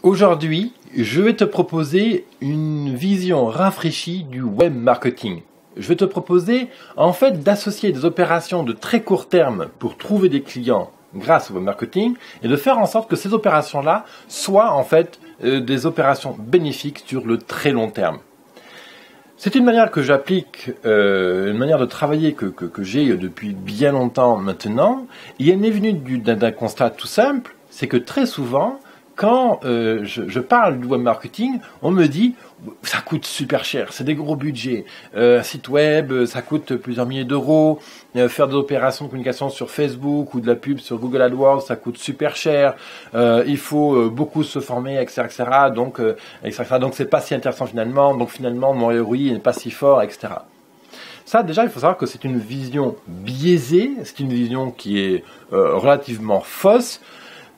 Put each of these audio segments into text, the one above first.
Aujourd'hui, je vais te proposer une vision rafraîchie du web marketing. Je vais te proposer en fait d'associer des opérations de très court terme pour trouver des clients grâce au web marketing et de faire en sorte que ces opérations-là soient en fait des opérations bénéfiques sur le très long terme. C'est une manière que j'applique, une manière de travailler que j'ai depuis bien longtemps maintenant. Et elle est venue d'un constat tout simple, c'est que très souvent, quand je parle du web marketing, on me dit ça coûte super cher, c'est des gros budgets. Un site web, ça coûte plusieurs milliers d'euros. Faire des opérations de communication sur Facebook ou de la pub sur Google AdWords, ça coûte super cher. Il faut beaucoup se former, etc., etc. Donc, donc c'est pas si intéressant finalement. Donc finalement, mon ROI n'est pas si fort, etc. Ça, déjà, il faut savoir que c'est une vision biaisée. C'est une vision qui est relativement fausse.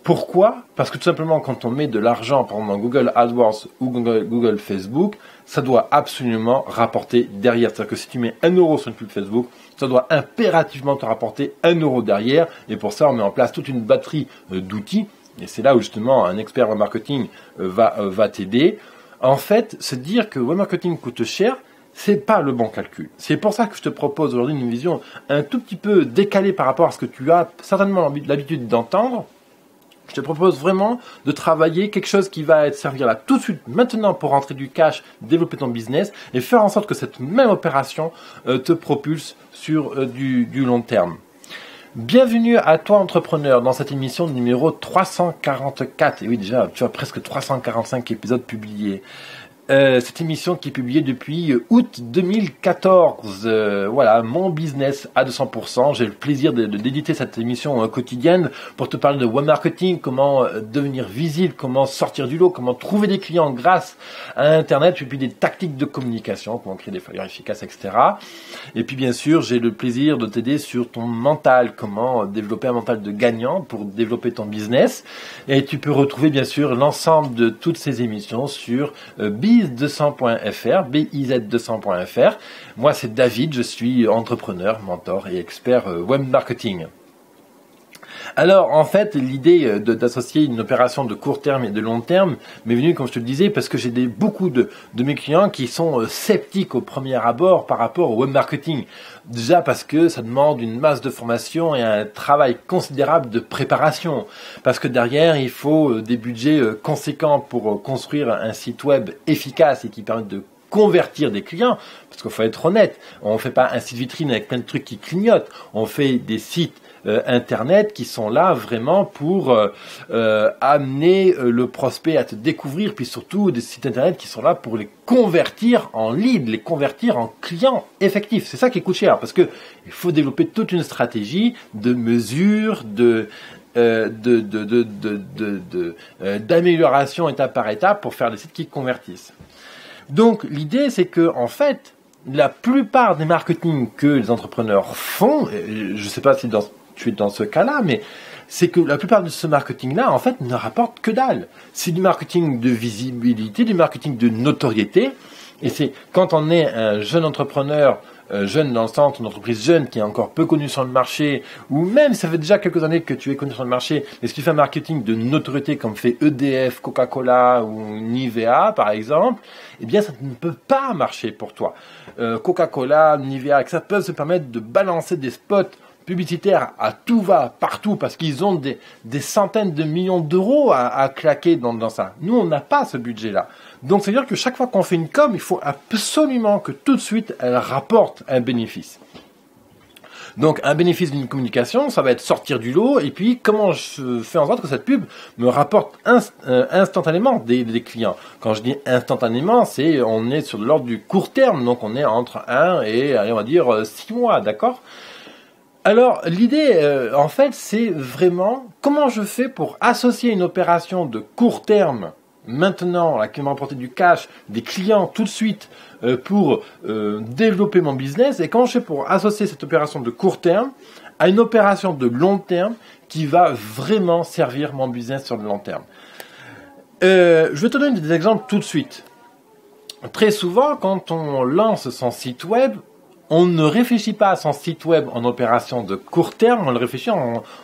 Pourquoi? Parce que tout simplement, quand on met de l'argent, par exemple, dans Google AdWords ou Google Facebook, ça doit absolument rapporter derrière. C'est-à-dire que si tu mets 1 euro sur une pub Facebook, ça doit impérativement te rapporter 1 euro derrière. Et pour ça, on met en place toute une batterie d'outils. Et c'est là où justement un expert en marketing va t'aider. En fait, se dire que le web marketing coûte cher, c'est pas le bon calcul. C'est pour ça que je te propose aujourd'hui une vision un tout petit peu décalée par rapport à ce que tu as certainement l'habitude d'entendre. Je te propose vraiment de travailler quelque chose qui va te servir là tout de suite, maintenant pour rentrer du cash, développer ton business et faire en sorte que cette même opération te propulse sur du long terme. Bienvenue à toi entrepreneur dans cette émission numéro 344. Et oui, déjà, tu as presque 345 épisodes publiés. Cette émission qui est publiée depuis août 2014. Voilà, mon business à 200%. J'ai le plaisir d'éditer cette émission quotidienne pour te parler de web marketing, comment devenir visible, comment sortir du lot, comment trouver des clients grâce à Internet, et puis des tactiques de communication, comment créer des flyers efficaces, etc. Et puis bien sûr, j'ai le plaisir de t'aider sur ton mental, comment développer un mental de gagnant pour développer ton business. Et tu peux retrouver bien sûr l'ensemble de toutes ces émissions sur biz200.fr, biz200.fr. Moi, c'est David, je suis entrepreneur, mentor et expert web marketing. Alors, en fait, l'idée d'associer une opération de court terme et de long terme m'est venue, comme je te le disais, parce que j'ai beaucoup de mes clients qui sont sceptiques au premier abord par rapport au web marketing. Déjà parce que ça demande une masse de formation et un travail considérable de préparation. Parce que derrière, il faut des budgets conséquents pour construire un site web efficace et qui permette de convertir des clients, parce qu'il faut être honnête, on ne fait pas un site vitrine avec plein de trucs qui clignotent, on fait des sites Internet qui sont là vraiment pour amener le prospect à te découvrir, puis surtout des sites Internet qui sont là pour les convertir en leads, les convertir en clients effectifs. C'est ça qui coûte cher, parce que il faut développer toute une stratégie de mesure, d'amélioration étape par étape pour faire des sites qui convertissent. Donc l'idée c'est que en fait la plupart des marketing que les entrepreneurs font, je ne sais pas si tu es dans ce cas-là, mais c'est que la plupart de ce marketing-là, en fait, ne rapporte que dalle. C'est du marketing de visibilité, du marketing de notoriété. Et c'est quand on est un jeune entrepreneur, jeune dans le sens, une entreprise jeune qui est encore peu connue sur le marché, ou même ça fait déjà quelques années que tu es connu sur le marché, mais si tu fais un marketing de notoriété comme fait EDF, Coca-Cola ou Nivea par exemple, eh bien ça ne peut pas marcher pour toi. Coca-Cola, Nivea, ça peut se permettre de balancer des spots publicitaires à tout va, partout, parce qu'ils ont des centaines de millions d'euros à claquer dans ça. Nous, on n'a pas ce budget-là. Donc, c'est-à-dire que chaque fois qu'on fait une com, il faut absolument que tout de suite, elle rapporte un bénéfice. Donc, un bénéfice d'une communication, ça va être sortir du lot, et puis comment je fais en sorte que cette pub me rapporte instantanément des clients. Quand je dis instantanément, on est sur de l'ordre du court terme, donc on est entre 1 et, allez, on va dire, 6 mois, d'accord ? Alors, l'idée, en fait, c'est vraiment comment je fais pour associer une opération de court terme, maintenant, là, qui va m'apporter du cash, des clients tout de suite, pour développer mon business, et comment je fais pour associer cette opération de court terme à une opération de long terme qui va vraiment servir mon business sur le long terme. Je vais te donner des exemples tout de suite. Très souvent, quand on lance son site web, on ne réfléchit pas à son site web en opération de court terme, on le réfléchit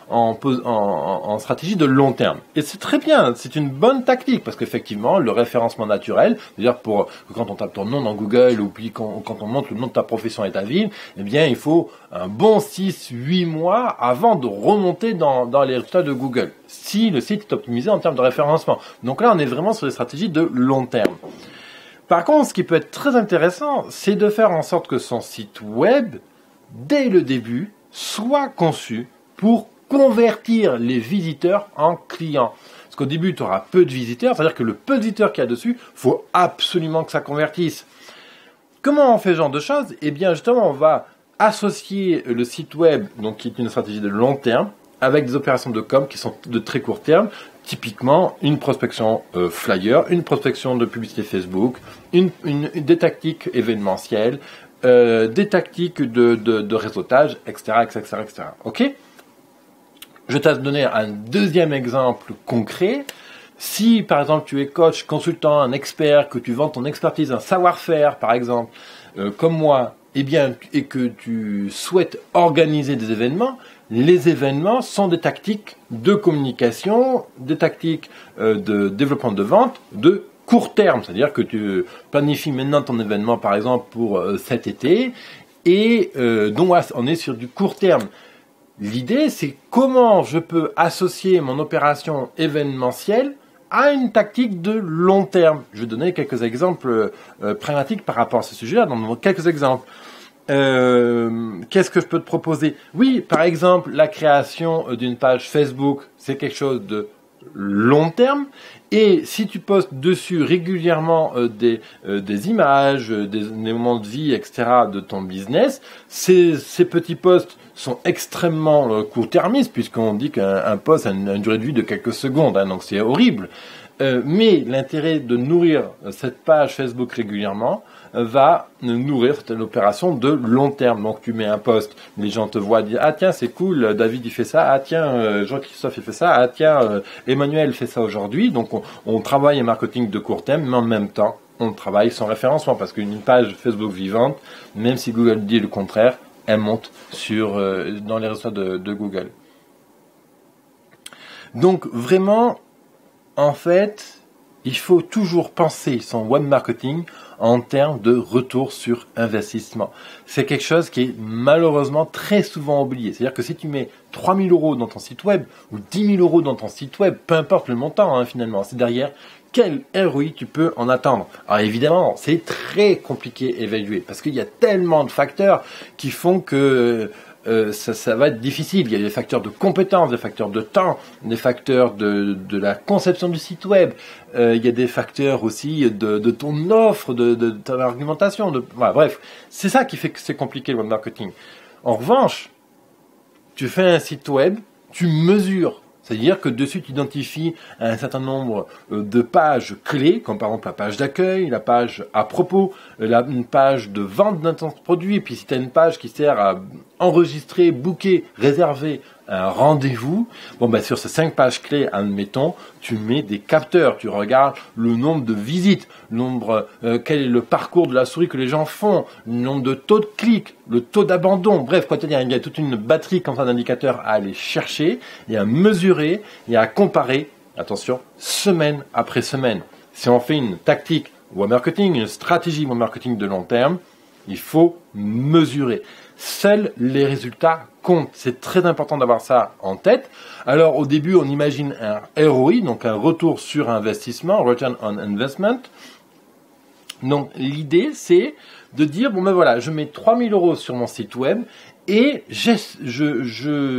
en stratégie de long terme. Et c'est très bien, c'est une bonne tactique, parce qu'effectivement, le référencement naturel, c'est-à-dire quand on tape ton nom dans Google, ou puis quand on montre le nom de ta profession et ta ville, eh bien, il faut un bon 6-8 mois avant de remonter dans les résultats de Google, si le site est optimisé en termes de référencement. Donc là, on est vraiment sur des stratégies de long terme. Par contre, ce qui peut être très intéressant, c'est de faire en sorte que son site web, dès le début, soit conçu pour convertir les visiteurs en clients. Parce qu'au début, tu auras peu de visiteurs, c'est-à-dire que le peu de visiteurs qu'il y a dessus, il faut absolument que ça convertisse. Comment on fait ce genre de choses? Eh bien, justement, on va associer le site web, donc qui est une stratégie de long terme, avec des opérations de com qui sont de très court terme. Typiquement, une prospection flyer, une prospection de publicité Facebook, des tactiques événementielles, des tactiques de réseautage, etc., etc., etc. Ok? Je vais te donner un deuxième exemple concret. Si, par exemple, tu es coach, consultant, un expert, que tu vends ton expertise, un savoir-faire, par exemple, comme moi, et que tu souhaites organiser des événements, les événements sont des tactiques de communication, des tactiques de développement de vente de court terme. C'est-à-dire que tu planifies maintenant ton événement, par exemple, pour cet été, et donc on est sur du court terme. L'idée, c'est comment je peux associer mon opération événementielle à une tactique de long terme. Je vais donner quelques exemples pragmatiques par rapport à ce sujet-là, dans quelques exemples. Qu'est-ce que je peux te proposer? Oui, par exemple, la création d'une page Facebook, c'est quelque chose de long terme. Et si tu postes dessus régulièrement des images, des moments de vie, etc. de ton business, ces petits posts sont extrêmement court-termistes, puisqu'on dit qu'un post a une durée de vie de quelques secondes, hein, donc c'est horrible. Mais l'intérêt de nourrir cette page Facebook régulièrement va nourrir cette opération de long terme. Donc tu mets un post, les gens te voient dire ah tiens c'est cool, David il fait ça, ah tiens Jean-Christophe il fait ça, ah tiens Emmanuel fait ça aujourd'hui. Donc on travaille un marketing de court terme, mais en même temps on travaille sans référencement, parce qu'une page Facebook vivante, même si Google dit le contraire, elle monte dans les résultats de Google. Donc vraiment, en fait, il faut toujours penser son web marketing en termes de retour sur investissement. C'est quelque chose qui est malheureusement très souvent oublié. C'est-à-dire que si tu mets 3 000 € dans ton site web ou 10 000 € dans ton site web, peu importe le montant hein, finalement, c'est derrière quel ROI tu peux en attendre. Alors évidemment, c'est très compliqué à évaluer parce qu'il y a tellement de facteurs qui font que ça va être difficile. Il y a des facteurs de compétences, des facteurs de temps, des facteurs de la conception du site web. Il y a des facteurs aussi de ton offre, de ton argumentation. Voilà, bref, c'est ça qui fait que c'est compliqué le web marketing. En revanche, tu fais un site web, tu mesures. C'est-à-dire que dessus, tu identifies un certain nombre de pages clés, comme par exemple la page d'accueil, la page à propos, une page de vente d'un produit, et puis si tu as une page qui sert à enregistrer, booker, réserver un rendez-vous, sur ces 5 pages clés, admettons, tu mets des capteurs, tu regardes le nombre de visites, quel est le parcours de la souris que les gens font, le nombre de taux de clics, le taux d'abandon, bref, il y a toute une batterie comme ça d'indicateurs à aller chercher et à mesurer et à comparer, attention, semaine après semaine. Si on fait une tactique web marketing, une stratégie web marketing de long terme, il faut mesurer. Seuls les résultats comptent. C'est très important d'avoir ça en tête. Alors au début, on imagine un ROI, donc un retour sur investissement, Return on Investment. Donc l'idée, c'est de dire, je mets 3 000 € sur mon site web et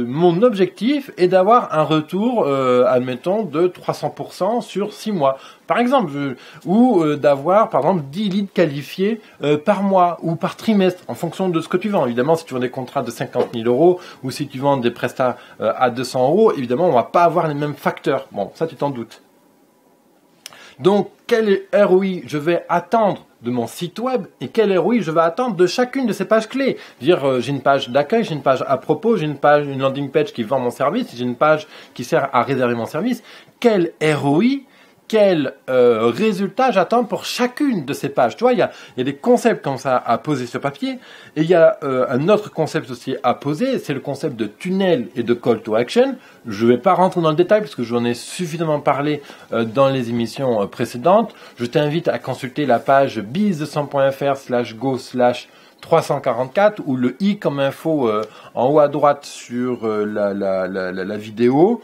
mon objectif est d'avoir un retour, admettons, de 300% sur 6 mois. Par exemple, ou d'avoir, par exemple, 10 leads qualifiés par mois ou par trimestre, en fonction de ce que tu vends. Évidemment, si tu vends des contrats de 50 000 € ou si tu vends des prestats à 200 €, évidemment, on ne va pas avoir les mêmes facteurs. Bon, ça, tu t'en doutes. Donc, quel ROI je vais attendre de mon site web et quel ROI je vais attendre de chacune de ces pages clés. J'ai une page d'accueil, j'ai une page à propos, j'ai une landing page qui vend mon service, j'ai une page qui sert à réserver mon service. Quel ROI quel résultat j'attends pour chacune de ces pages. Tu vois, il y a des concepts comme ça à poser sur papier, et il y a un autre concept aussi à poser, c'est le concept de tunnel et de call to action. Je ne vais pas rentrer dans le détail parce que j'en ai suffisamment parlé dans les émissions précédentes. Je t'invite à consulter la page business200.fr/go/344 ou le i comme info en haut à droite sur la vidéo.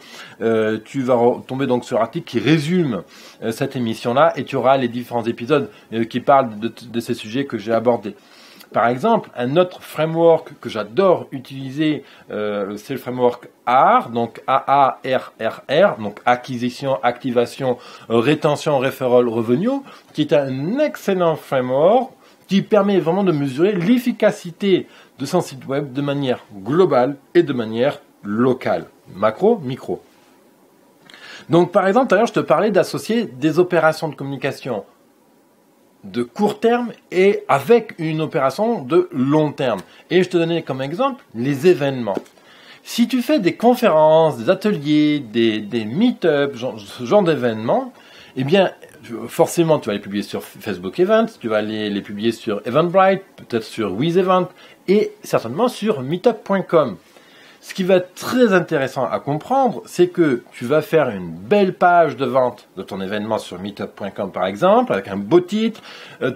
Tu vas tomber donc sur l'article qui résume cette émission-là et tu auras les différents épisodes qui parlent de ces sujets que j'ai abordés. Par exemple, un autre framework que j'adore utiliser, c'est le framework ARR, donc AARRR, donc acquisition, activation, rétention, referral, revenue, qui est un excellent framework qui permet vraiment de mesurer l'efficacité de son site web de manière globale et de manière locale, macro, micro. Donc par exemple, tout à l'heure, je te parlais d'associer des opérations de communication de court terme et avec une opération de long terme. Et je te donnais comme exemple les événements. Si tu fais des conférences, des ateliers, des meet-ups, ce genre d'événements, eh bien, forcément, tu vas les publier sur Facebook Events, tu vas les publier sur Eventbrite, peut-être sur WizEvent et certainement sur meetup.com. Ce qui va être très intéressant à comprendre, c'est que tu vas faire une belle page de vente de ton événement sur meetup.com par exemple, avec un beau titre,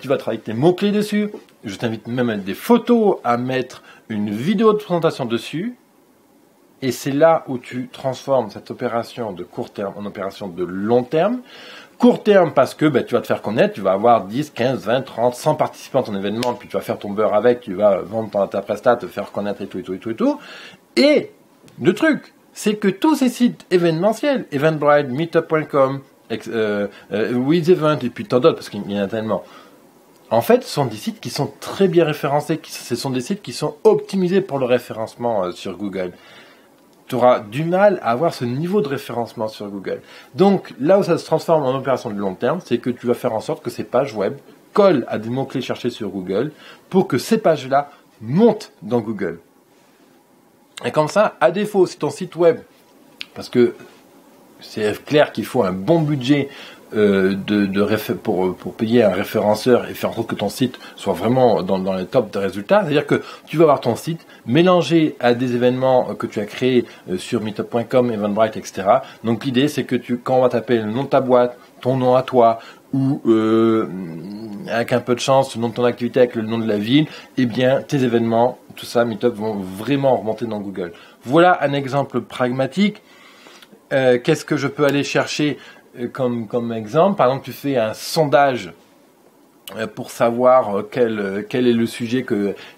tu vas travailler tes mots-clés dessus, je t'invite même à mettre des photos, à mettre une vidéo de présentation dessus, et c'est là où tu transformes cette opération de court terme en opération de long terme. Court terme parce que tu vas te faire connaître, tu vas avoir 10, 15, 20, 30, 100 participants à ton événement, puis tu vas faire ton beurre avec, tu vas vendre ta prestat, te faire connaître et tout. Et le truc, c'est que tous ces sites événementiels, Eventbrite, Meetup.com, WizEvent et puis tant d'autres, parce qu'il y en a tellement, en fait, ce sont des sites qui sont très bien référencés, ce sont des sites qui sont optimisés pour le référencement sur Google. Tu auras du mal à avoir ce niveau de référencement sur Google. Donc, là où ça se transforme en opération de long terme, c'est que tu vas faire en sorte que ces pages web collent à des mots-clés cherchés sur Google pour que ces pages-là montent dans Google. Et comme ça, à défaut, si ton site web, parce que c'est clair qu'il faut un bon budget pour payer un référenceur et faire en sorte que ton site soit vraiment dans les tops de résultats, c'est-à-dire que tu vas avoir ton site mélangé à des événements que tu as créés sur meetup.com, Eventbrite, etc. Donc l'idée, c'est que quand on va taper le nom de ta boîte, ton nom à toi, ou avec un peu de chance, le nom de ton activité avec le nom de la ville, eh bien tes événements, tout ça, Meetup vont vraiment remonter dans Google. Voilà un exemple pragmatique. Qu'est-ce que je peux aller chercher comme exemple? Par exemple, tu fais un sondage pour savoir quel est le sujet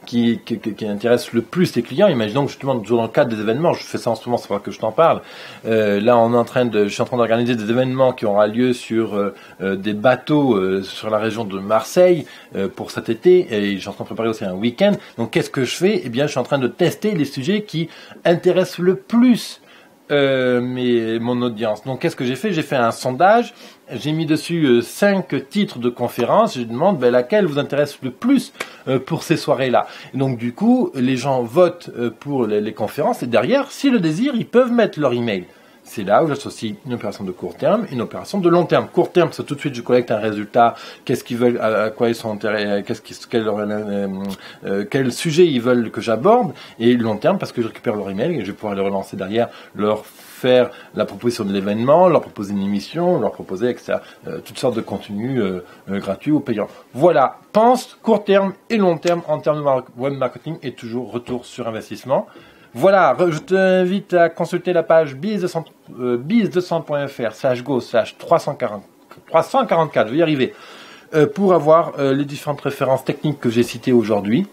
qui intéresse le plus tes clients. Imaginons que justement, toujours dans le cadre des événements, je fais ça en ce moment, c'est pas que je t'en parle. Là, je suis en train d'organiser des événements qui aura lieu sur des bateaux sur la région de Marseille pour cet été, et je suis en train de préparer aussi un week-end. Donc, qu'est-ce que je fais? Eh bien, je suis en train de tester les sujets qui intéressent le plus mon audience. Donc, qu'est-ce que j'ai fait? J'ai fait un sondage. J'ai mis dessus 5 titres de conférences. Je demande laquelle vous intéresse le plus pour ces soirées-là. Et donc, du coup, les gens votent pour les conférences. Et derrière, s'ils le désirent, ils peuvent mettre leur email. C'est là où j'associe une opération de court terme et une opération de long terme. Court terme, c'est tout de suite, je collecte un résultat. Qu'est-ce qu'ils veulent, à quoi ils sont intéressés, quel sujet ils veulent que j'aborde. Et long terme, parce que je récupère leur email et je vais pouvoir les relancer derrière, leur faire la proposition de l'événement, leur proposer une émission, leur proposer, etc. Toutes sortes de contenus gratuits ou payants. Voilà. Pense court terme et long terme en termes de web marketing et toujours retour sur investissement. Voilà, je t'invite à consulter la page biz200.fr/go/344, je vais y arriver, pour avoir les différentes références techniques que j'ai citées aujourd'hui.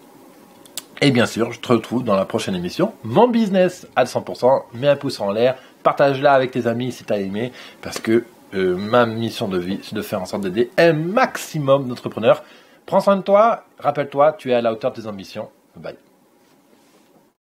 Et bien sûr, je te retrouve dans la prochaine émission. Mon business à 100%, mets un pouce en l'air, partage-la avec tes amis si tu as aimé, parce que ma mission de vie, c'est de faire en sorte d'aider un maximum d'entrepreneurs. Prends soin de toi, rappelle-toi, tu es à la hauteur de tes ambitions. Bye.